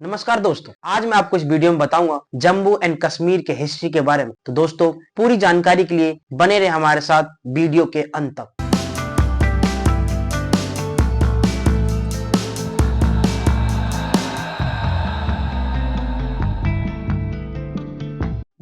नमस्कार दोस्तों, आज मैं आपको इस वीडियो में बताऊंगा जम्मू एंड कश्मीर के हिस्ट्री के बारे में। तो दोस्तों, पूरी जानकारी के लिए बने रहे हमारे साथ वीडियो के अंत तक।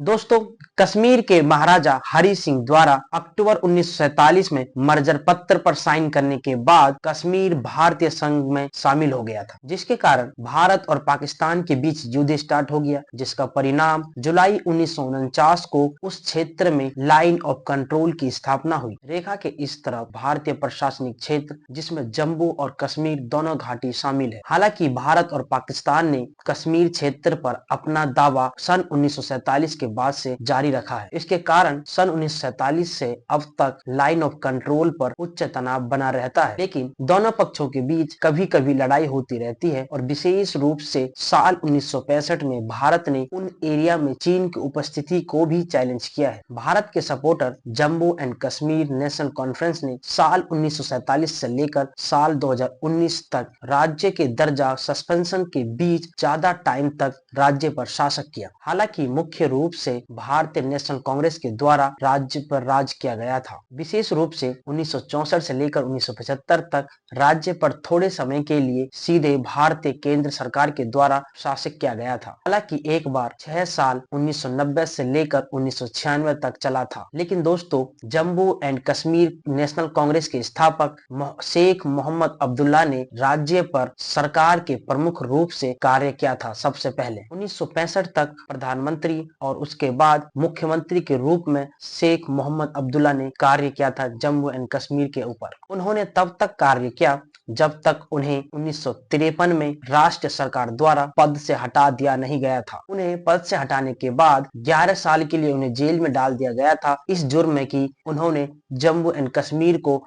दोस्तों, कश्मीर के महाराजा हरि सिंह द्वारा अक्टूबर 1947 में मर्जर पत्र पर साइन करने के बाद कश्मीर भारतीय संघ में शामिल हो गया था, जिसके कारण भारत और पाकिस्तान के बीच युद्ध स्टार्ट हो गया, जिसका परिणाम जुलाई 1949 को उस क्षेत्र में लाइन ऑफ कंट्रोल की स्थापना हुई। रेखा के इस तरफ भारतीय प्रशासनिक क्षेत्र, जिसमें जम्मू और कश्मीर दोनों घाटी शामिल है। हालांकि भारत और पाकिस्तान ने कश्मीर क्षेत्र पर अपना दावा सन 1947 के बाद से जारी रखा है। इसके कारण सन 1947 से अब तक लाइन ऑफ कंट्रोल पर उच्च तनाव बना रहता है, लेकिन दोनों पक्षों के बीच कभी कभी लड़ाई होती रहती है और विशेष रूप से साल 1965 में भारत ने उन एरिया में चीन की उपस्थिति को भी चैलेंज किया है। भारत के supporter Jammu and Kashmir national conference ने साल 1947 से लेकर साल 2019 तक राज्य के दर्जा सस्पेंशन के बीच ज्यादा टाइम तक राज्य पर शासक किया। हालांकि मुख्य रूप से भारतीय नेशनल कांग्रेस के द्वारा राज्य पर राज किया गया था। विशेष रूप से 1964 से लेकर 1975 तक राज्य पर थोड़े समय के लिए सीधे भारतीय केंद्र सरकार के द्वारा शासित किया गया था। हालांकि एक बार 6 साल 1990 से लेकर 1996 तक चला था। लेकिन दोस्तों, जम्मू एंड कश्मीर नेशनल कांग्रेस के स्थापक शेख मोहम्मद अब्दुल्ला ने राज्य पर सरकार के प्रमुख रूप से कार्य किया था। सबसे पहले 1965 तक प्रधानमंत्री और उसके बाद मुख्यमंत्री के रूप में शेख मोहम्मद अब्दुल्ला ने कार्य किया था जम्मू एंड कश्मीर के ऊपर। उन्होंने तब तक कार्य किया जब तक उन्हें 1953 में राष्ट्र सरकार द्वारा पद से हटा दिया नहीं गया था। उन्हें पद से हटाने के बाद 11 साल के लिए उन्हें जेल में डाल दिया गया था, इस जुर्म में कि उन्होंने जम्मू एंड कश्मीर को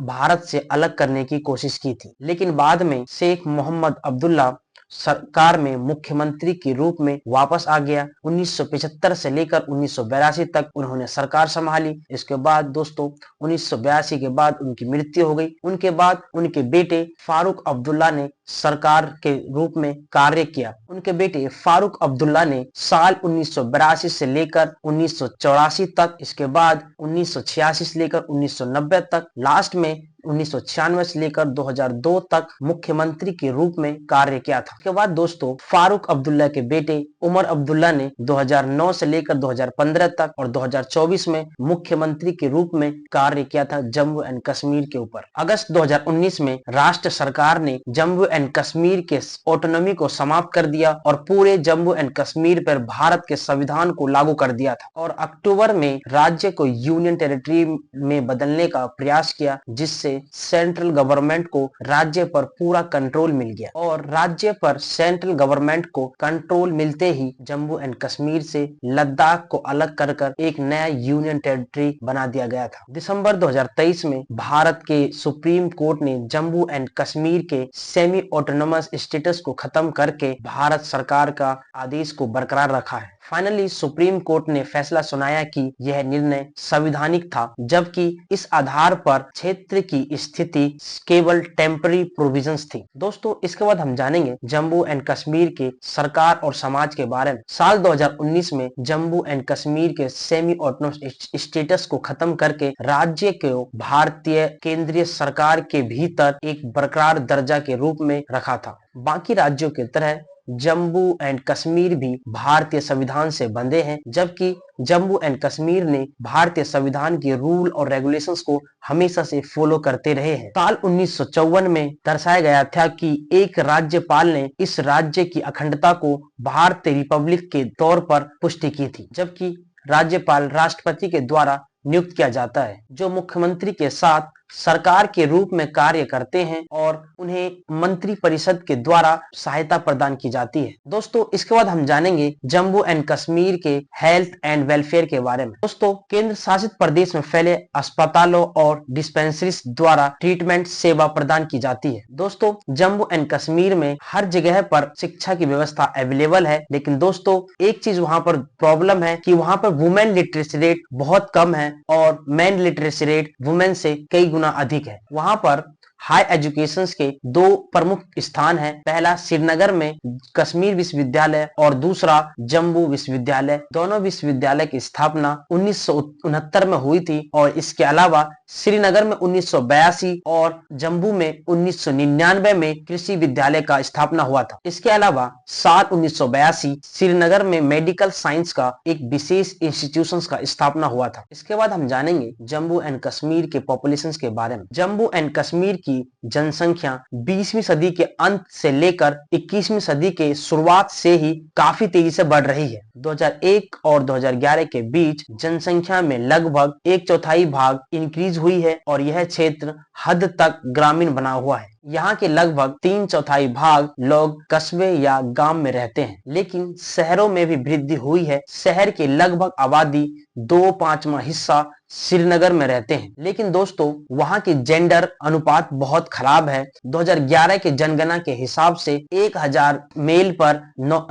भारत से अलग करने की कोशिश की थी। लेकिन बाद में शेख मोहम्मद अब्दुल्ला सरकार में मुख्यमंत्री के रूप में वापस आ गया। 1975 से लेकर 1982 तक उन्होंने सरकार संभाली। इसके बाद दोस्तों 1982 के बाद उनकी मृत्यु हो गई। उनके बाद उनके बेटे फारूक अब्दुल्ला ने सरकार के रूप में कार्य किया। उनके बेटे फारूक अब्दुल्ला ने साल 1982 से लेकर 1984 तक, इसके बाद 1986 से लेकर 1990 तक, लास्ट में 1996 से लेकर 2002 तक मुख्यमंत्री के रूप में कार्य किया था। इसके बाद दोस्तों फारूक अब्दुल्ला के बेटे उमर अब्दुल्ला ने 2009 से लेकर 2015 तक और 2024 में मुख्यमंत्री के रूप में कार्य किया था जम्मू एंड कश्मीर के ऊपर। अगस्त 2019 में राष्ट्र सरकार ने जम्मू एंड कश्मीर के ऑटोनॉमी को समाप्त कर दिया और पूरे जम्मू एंड कश्मीर पर भारत के संविधान को लागू कर दिया था और अक्टूबर में राज्य को यूनियन टेरिटरी में बदलने का प्रयास किया, जिससे सेंट्रल गवर्नमेंट को राज्य पर पूरा कंट्रोल मिल गया। और राज्य पर सेंट्रल गवर्नमेंट को कंट्रोल मिलते ही जम्मू एंड कश्मीर से लद्दाख को अलग कर एक नया यूनियन टेरिटरी बना दिया गया था। दिसंबर 2023 में भारत के सुप्रीम कोर्ट ने जम्मू एंड कश्मीर के सेमी ऑटोनोमस स्टेटस को खत्म करके भारत सरकार का आदेश को बरकरार रखा है। फाइनली सुप्रीम कोर्ट ने फैसला सुनाया कि यह निर्णय संवैधानिक था, जबकि इस आधार पर क्षेत्र की स्थिति केवल टेम्पररी प्रोविजंस थी। दोस्तों, इसके बाद हम जानेंगे जम्मू एंड कश्मीर के सरकार और समाज के बारे में। साल 2019 में जम्मू एंड कश्मीर के सेमी ऑटोनोमस स्टेटस को खत्म करके राज्य को भारतीय केंद्रीय सरकार के भीतर एक बरकरार दर्जा के रूप में रखा था। बाकी राज्यों की तरह जम्मू एंड कश्मीर भी भारतीय संविधान से बंधे हैं, जबकि जम्मू एंड कश्मीर ने भारतीय संविधान के रूल और रेगुलेशंस को हमेशा से फॉलो करते रहे हैं। साल 1954 में दर्शाया गया था कि एक राज्यपाल ने इस राज्य की अखंडता को भारतीय रिपब्लिक के तौर पर पुष्टि की थी, जबकि राज्यपाल राष्ट्रपति के द्वारा नियुक्त किया जाता है, जो मुख्यमंत्री के साथ सरकार के रूप में कार्य करते हैं और उन्हें मंत्री परिषद के द्वारा सहायता प्रदान की जाती है। दोस्तों, इसके बाद हम जानेंगे जम्मू एंड कश्मीर के हेल्थ एंड वेलफेयर के बारे में। दोस्तों, केंद्र शासित प्रदेश में फैले अस्पतालों और डिस्पेंसरीज द्वारा ट्रीटमेंट सेवा प्रदान की जाती है। दोस्तों, जम्मू एंड कश्मीर में हर जगह पर शिक्षा की व्यवस्था अवेलेबल है, लेकिन दोस्तों एक चीज वहां पर प्रॉब्लम है कि वहां पर वुमेन लिटरेसी रेट बहुत कम है और मैन लिटरेसी रेट वुमेन से कई गुना अधिक है। वहां पर हाई एजुकेशन के दो प्रमुख स्थान हैं। पहला श्रीनगर में कश्मीर विश्वविद्यालय और दूसरा जम्मू विश्वविद्यालय। दोनों विश्वविद्यालय की स्थापना 1969 में हुई थी और इसके अलावा श्रीनगर में 1982 और जम्मू में 1999 में कृषि विद्यालय का स्थापना हुआ था। इसके अलावा साल 1982 श्रीनगर में मेडिकल साइंस का एक विशेष इंस्टीट्यूशन का स्थापना हुआ था। इसके बाद हम जानेंगे जम्मू एंड कश्मीर के पॉपुलेशन के बारे में। जम्मू एंड कश्मीर की जनसंख्या 20वीं सदी के अंत से लेकर 21वीं सदी के शुरुआत से ही काफी तेजी से बढ़ रही है। 2001 और 2011 के बीच जनसंख्या में लगभग 1/4 भाग इंक्रीज हुई है और यह क्षेत्र हद तक ग्रामीण बना हुआ है। यहाँ के लगभग 3/4 भाग लोग कस्बे या गांव में रहते हैं, लेकिन शहरों में भी वृद्धि हुई है। शहर के लगभग आबादी 2/5 हिस्सा श्रीनगर में रहते हैं, लेकिन दोस्तों वहां की जेंडर अनुपात बहुत खराब है। 2011 के जनगणना के हिसाब से 1000 मेल पर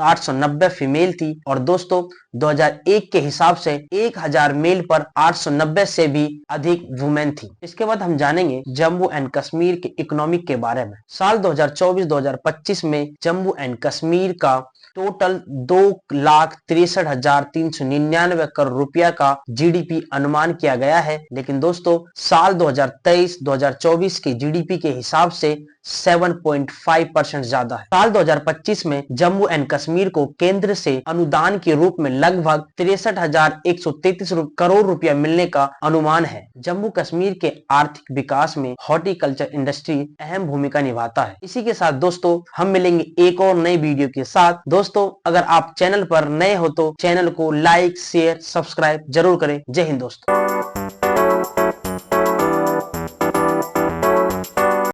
890 फीमेल थी और दोस्तों 2001 के हिसाब से 1000 मेल पर 890 से भी अधिक वुमेन थी। इसके बाद हम जानेंगे जम्मू एंड कश्मीर के इकोनॉमिक के बारे में। साल 2024-2025 में जम्मू एंड कश्मीर का टोटल 2,63,399 करोड़ रुपया का जीडीपी अनुमान किया गया है, लेकिन दोस्तों साल 2023-2024 के जीडीपी के हिसाब से 7.5% ज्यादा है। साल 2025 में जम्मू एंड कश्मीर को केंद्र से अनुदान के रूप में लगभग 63,133 करोड़ रुपया मिलने का अनुमान है। जम्मू कश्मीर के आर्थिक विकास में हॉर्टिकल्चर इंडस्ट्री अहम भूमिका निभाता है। इसी के साथ दोस्तों हम मिलेंगे एक और नई वीडियो के साथ। दोस्तों अगर आप चैनल पर नए हो तो चैनल को लाइक, शेयर, सब्सक्राइब जरूर करें। जय हिंद दोस्तों।